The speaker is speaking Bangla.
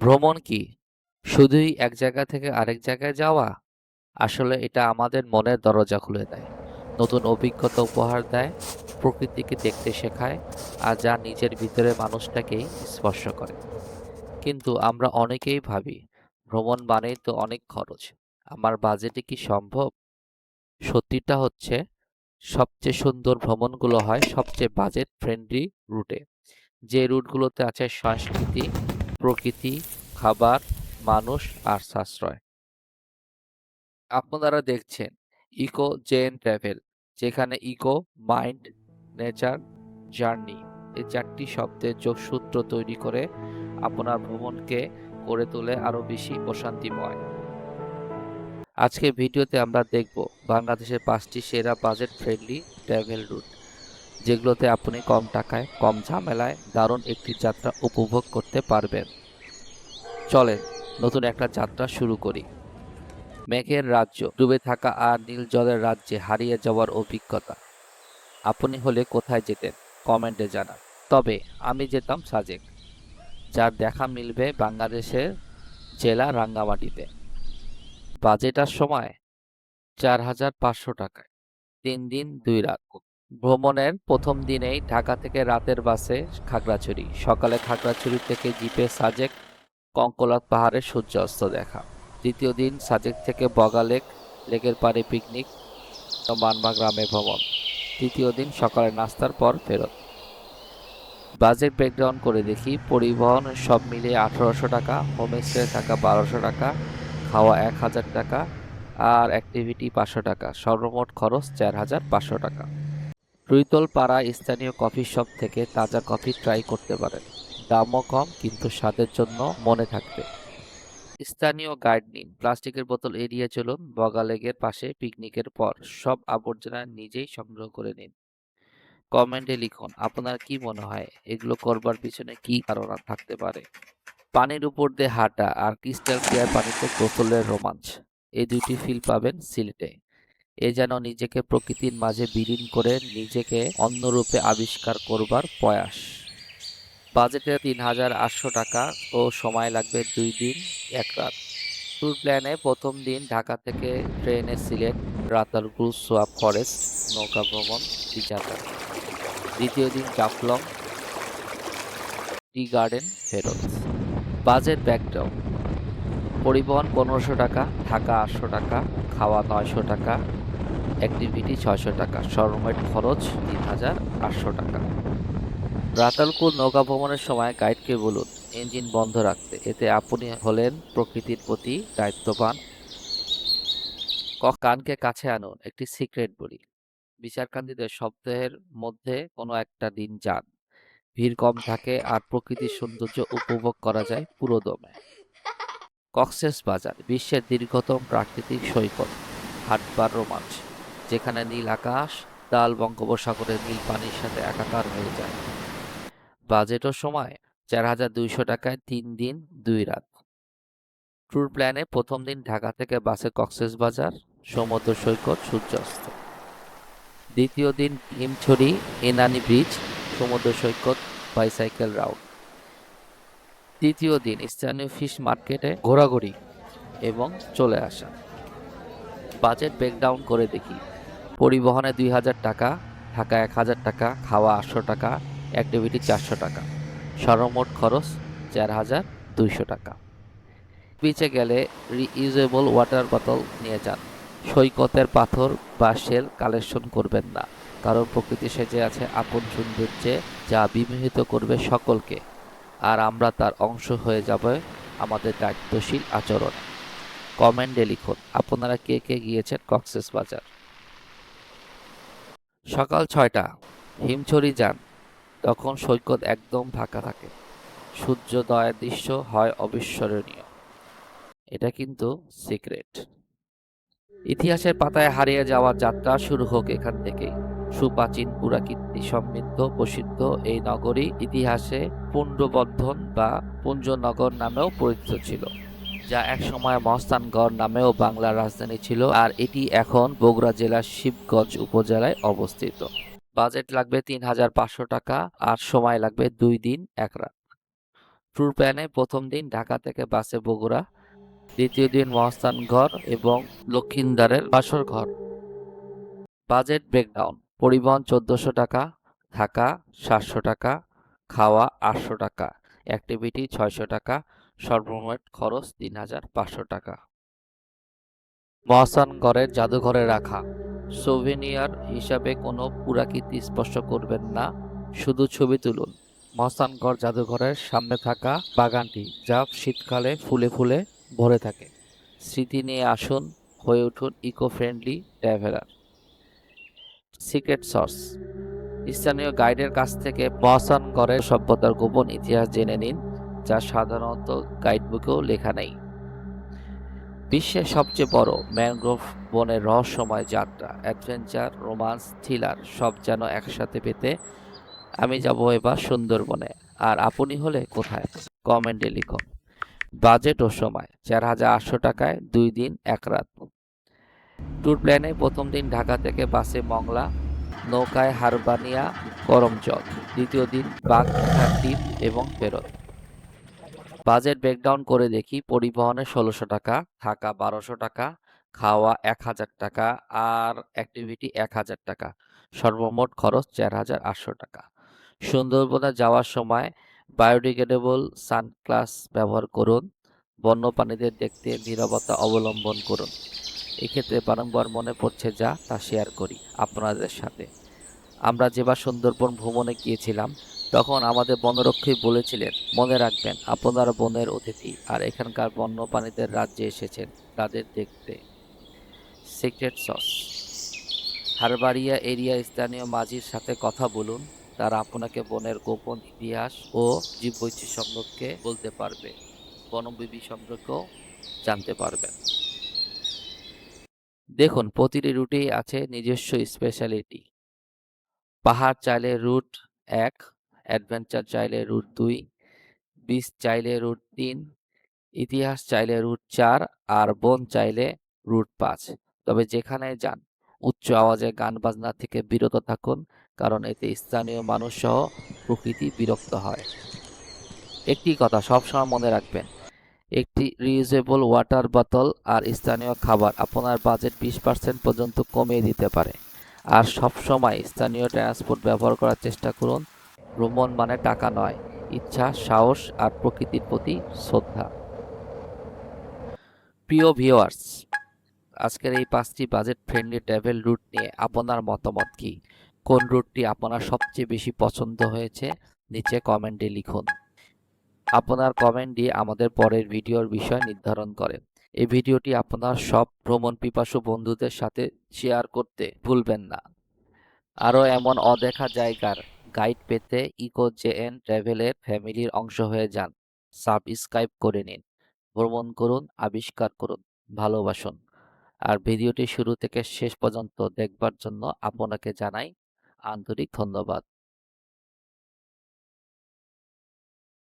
ভ্রমণ কি শুধুই এক জায়গা থেকে আরেক জায়গায় যাওয়া? আসলে এটা আমাদের মনের দরজা খুলে দেয়, নতুন অভিজ্ঞতা উপহার দেয়, প্রকৃতিকে দেখতে শেখায়, আর যা নিজের ভিতরে মানুষটাকেই স্পর্শ করে। কিন্তু আমরা অনেকেই ভাবি ভ্রমণ মানেই তো অনেক খরচ, আমার বাজেটে কি সম্ভব? সত্যিটা হচ্ছে সবচেয়ে সুন্দর ভ্রমণগুলো হয় সবচেয়ে বাজেট ফ্রেন্ডলি রুটে, যে রুটগুলোতে আছে সংস্কৃতি, প্রকৃতি, খাবার, মানুষ আর সাশ্রয়। আপনারা দেখছেন ইকো জেন ট্রাভেল, যেখানে ইকো, মাইন্ড, নেচার, জার্নি এই চারটি শব্দের যোগসূত্র তৈরি করে আপনার ভ্রমণকে করে তোলে আরো বেশি প্রশান্তিময়। আজকে ভিডিওতে আমরা দেখব বাংলাদেশের 5টি সেরা বাজেট ফ্রেন্ডলি ট্রাভেল রুট, যেগুলোতে আপনি কম টাকায় কম ঝামেলায় দারুণ একটি যাত্রা উপভোগ করতে পারবেন। চলেন নতুন একটা যাত্রা শুরু করি। মেঘের রাজ্য, ডুবে থাকা আর নীল জলের রাজ্যে হারিয়ে যাওয়ার অভিজ্ঞতা। আপনি হলে কোথায় যেতেন? কমেন্টে জানান। তবে আমি যেতাম সাজেক, যার দেখা মিলবে বাংলাদেশের জেলা রাঙ্গামাটিতে। বাজেটার সময় 4,500 টাকায় 3 দিন 2 রাত। ভ্রমণের প্রথম দিনেই ঢাকা থেকে রাতের বাসে খাগড়াছড়ি, সকালে খাগড়াছড়ি থেকে জিপে সাজেক, কঙ্কলাত পাহাড়ে সূর্যাস্ত দেখা। দ্বিতীয় দিন সাজেক থেকে বগা লেক, লেকের পাড়ে পিকনিক, মানবা গ্রামে ভ্রমণ। তৃতীয় দিন সকালে নাস্তার পর ফেরত। বাজেট ব্রেকডাউন করে দেখি, পরিবহন সব মিলিয়ে 1800 টাকা, হোমস্টে থাকা 1200 টাকা, খাওয়া 1000 টাকা, আর অ্যাক্টিভিটি 500 টাকা, সর্বমোট খরচ 4500 টাকা। রুইতল পাড়া স্থানীয় কফি শপ থেকে তাজা কফি ট্রাই করতে পারেন, দামও কম কিন্তু স্বাদের জন্য মনে থাকবে। স্থানীয় গাইড নিন, প্লাস্টিকের বোতল এড়িয়ে চলুন, বগা লেকের পাশে পিকনিকের পর সব আবর্জনা নিজেই সংগ্রহ করে নিন। কমেন্টে লিখুন আপনার কি মনে হয় এগুলো করবার পিছনে কি কারণ থাকতে পারে। পানির উপর দিয়ে হাঁটা আর ক্রিস্টাল ক্লিয়ার পানিতে গোসলের রোমাঞ্চ, এই দুইটি ফিল পাবেন সিলেটে। এ যেন নিজেকে প্রকৃতির মাঝে বিলীন করে নিজেকে অন্য রূপে আবিষ্কার করবার প্রয়াস। বাজেটে 3,800 টাকা ও সময় লাগবে 2 দিন 1 রাত। ট্যুর প্ল্যানে প্রথম দিন ঢাকা থেকে ট্রেনে সিলেট, রাতারগুল সোয়াব ফরেস্ট, নৌকা ভ্রমণ, টিচাকার। দ্বিতীয় দিন জাফলং, টি গার্ডেন, ফেরত। বাজেট ব্যাকড্রপ: পরিবহন 1500 টাকা, ঢাকা 800 টাকা, খাওয়া 900 টাকা, অ্যাক্টিভিটি 600 টাকা, সর্বমোট খরচ 3,800 টাকা। রাতারকুল নৌকা ভ্রমণের সময় গাইডকে বলুন ইঞ্জিন বন্ধ রাখতে, এতে আপনি হলেন প্রকৃতির প্রতি দায়িত্ববান। কানকে কাছে আনুন, একটি সিক্রেট বলি। বিচারকান্দিদের সপ্তাহের মধ্যে কোনো একটা দিন যান, ভিড় কম থাকে আর প্রকৃতির সৌন্দর্য উপভোগ করা যায় পুরো দমে। কক্সবাজার বিশ্বের দীর্ঘতম প্রাকৃতিক সৈকত, হাঁটবার রোমাঞ্চ, যেখানে নীল আকাশ লাল বঙ্গোপসাগরের নীল পানির সাথে একাকার হয়ে যায়। বাজেটও সময় 4,200 টাকায় 3 দিন 2 রাত। ট্যুর প্ল্যানে প্রথম দিন ঢাকা থেকে বাসে কক্সবাজার, সমুদ্র সৈকত, সূর্যাস্ত। দ্বিতীয় দিন হিমছড়ি, এনানি ব্রিজ, সমুদ্র সৈকত, বাইসাইকেল রাউন্ড। তৃতীয় দিন স্থানীয় ফিশ মার্কেটে ঘোরাঘুরি এবং চলে আসা। বাজেট ব্রেকডাউন করে দেখি, পরিবহনে 2,000 টাকা, ঢাকা 1,000 টাকা, খাওয়া 800 টাকা, অ্যাক্টিভিটি 400 টাকা, সর্বমোট খরচ 4,200 টাকা। বিচে গেলে রিইউজেবল ওয়াটার বোতল নিয়ে যান। সৈকতের পাথর বা শেল কালেকশন করবেন না, কারণ প্রকৃতি সেজে আছে আপন সৌন্দর্যে, যা বিমোহিত করবে সকলকে, আর আমরা তার অংশ হয়ে যাবে আমাদের দায়িত্বশীল আচরণে। কমেন্টে লিখুন আপনারা কে কে গিয়েছেন কক্সবাজার। সকাল 6টা, হিমছড়ি যান, তখন সৈকত একদম ফাঁকা থাকে, সূর্যোদয়ের দৃশ্য হয় অবিস্মরণীয়। এটা কিন্তু সিক্রেট। ইতিহাসের পাতায় হারিয়ে যাওয়ার যাত্রা শুরু হোক এখান থেকেই। সুপ্রাচীন পুরাকীর্তি সমৃদ্ধ প্রসিদ্ধ এই নগরী ইতিহাসে পুণ্ড্রবর্ধন বা পুঞ্জনগর নামেও পরিচিত ছিল, যা একসময় মহস্থানগড় নামেও বাংলার রাজধানী ছিল, আর এটি এখন বগুড়া জেলার শিবগঞ্জ উপজেলায় অবস্থিত। বাজেট লাগবে 3,500 টাকা আর সময় লাগবে 2 দিন 1 রাত। ট্যুর প্ল্যানে প্রথম দিন ঢাকা থেকে বাসে বগুড়া, দ্বিতীয় দিন মহাস্থানগড় এবং লক্ষিন্দারের বাসরঘর। বাজেট ব্রেকডাউন: পরিবহন ১৪০০ টাকা, থাকা ৭০০ টাকা, খাওয়া ৮০০ টাকা, অ্যাক্টিভিটি ৬০০ টাকা, সর্বমোট খরচ ৩৫০০ টাকা। মহাস্থানগড়ের জাদুঘরে রাখা সোভেনিয়ার হিসাবে কোনো পুরাকীর্তি স্পর্শ করবেন না, শুধু ছবি তুলুন। মহাস্থানগড় জাদুঘরের সামনে থাকা বাগানটি যা শীতকালে ফুলে ফুলে ভরে থাকে। স্মৃতি নিয়ে আসুন, হয়ে উঠুন eco friendly traveller. Secret sauce: স্থানীয় গাইডের কাছ থেকে মহাস্থানগড়ের সভ্যতার গোপন ইতিহাস জেনে নিন, যা সাধারণত গাইডবুকেও লেখা নেই। বিশ্বের সবচেয়ে বড় ম্যানগ্রোভ বনের রহস্যময় যাত্রা, অ্যাডভেঞ্চার, রোমান্স, থ্রিলার সব যেন একসাথে পেতে আমি যাব এবার সুন্দরবনে। আর আপনি হলে কোথায়? কমেন্টে লিখুন। বাজেট ও সময়: ৪,৮০০ টাকায় ২ দিন ১ রাত। ট্যুর প্ল্যানে প্রথম দিন ঢাকা থেকে বাসে মংলা, নৌকায় হারবানিয়া, করমচল, দ্বিতীয় দিন বাগমারা দ্বীপ এবং ফেরত। বাজেট ব্রেকডাউন করে দেখি: পরিবহনে ১৬০০ টাকা, থাকা ১২০০ টাকা, খাওয়া ১,০০০ টাকা আর অ্যাক্টিভিটি ১,০০০ টাকা, সর্বমোট খরচ ৪,৮০০ টাকা। সুন্দরবনে যাওয়ার সময় বায়োডিগ্রেডেবল সানগ্লাস ব্যবহার করুন, বন্যপ্রাণীদের দেখতে নীরবতা অবলম্বন করুন। এক্ষেত্রে বারংবার মনে পড়ছে যা তা শেয়ার করি আপনাদের সাথে। আমরা যেবার সুন্দরবন ভ্রমণে গিয়েছিলাম তখন আমাদের বনরক্ষী বলেছিলেন, মনে রাখবেন আপনারা বনের অতিথি আর এখানকার বন্যপ্রাণীদের রাজ্যে এসেছেন তাদের দেখতে। সিক্রেট সস: হারবাড়িয়া এরিয়া স্থানীয় মাঝির সাথে কথা বলুন, তারা আপনাকে বনের গোপন ইতিহাস ও জীববৈচিত্র্য সম্পর্কে বলতে পারবে, বনবিবি সম্পর্কেও জানতে পারবেন। দেখুন, প্রতিটি রুটেই আছে নিজস্ব স্পেশালিটি। পাহাড় চাইলে রুট ১, অ্যাডভেঞ্চার চাইলে রুট ২, বিচ চাইলে রুট ৩, ইতিহাস চাইলে রুট ৪ আর বন চাইলে রুট ৫। তবে যেখানে যান উচ্চ আওয়াজে গান বাজনা থেকে বিরত থাকুন, কারণ এতে স্থানীয় মানুষ সহ প্রকৃতি বিরক্ত হয়। একটি কথা সবসময় মনে রাখবেন, একটি রিউজেবল ওয়াটার বোতল আর স্থানীয় খাবার আপনার বাজেট ২০% পর্যন্ত কমিয়ে দিতে পারে। আর সবসময় স্থানীয় ট্রান্সপোর্ট ব্যবহার করার চেষ্টা করুন। ভ্রমণ মানে টাকা নয়, ইচ্ছা, সাহস আর প্রকৃতির প্রতি শ্রদ্ধা। প্রিয় ভিউয়ার্স, আজকের এই ৫টি বাজেট ফ্রেন্ডলি ট্রাভেল রুট নিয়ে আপনার মতামত কি? কোন রুটটি আপনার সবচেয়ে বেশি পছন্দ হয়েছে? নিচে কমেন্টে লিখুন। আপনার কমেন্ট দিয়ে আমাদের পরের ভিডিওর বিষয় নির্ধারণ করে। এই ভিডিওটি আপনার সব ভ্রমণ পিপাসু বন্ধুদের সাথে শেয়ার করতে ভুলবেন না। আরও এমন অদেখা জায়গার গাইড পেতে ইকো জেএন ট্রাভেলের ফ্যামিলির অংশ হয়ে যান। সাবস্ক্রাইব করে নিন। ভ্রমণ করুন, আবিষ্কার করুন, ভালোবাসুন। আর ভিডিওটি শুরু থেকে শেষ পর্যন্ত দেখবার জন্য আপনাকে জানাই আন্তরিক ধন্যবাদ।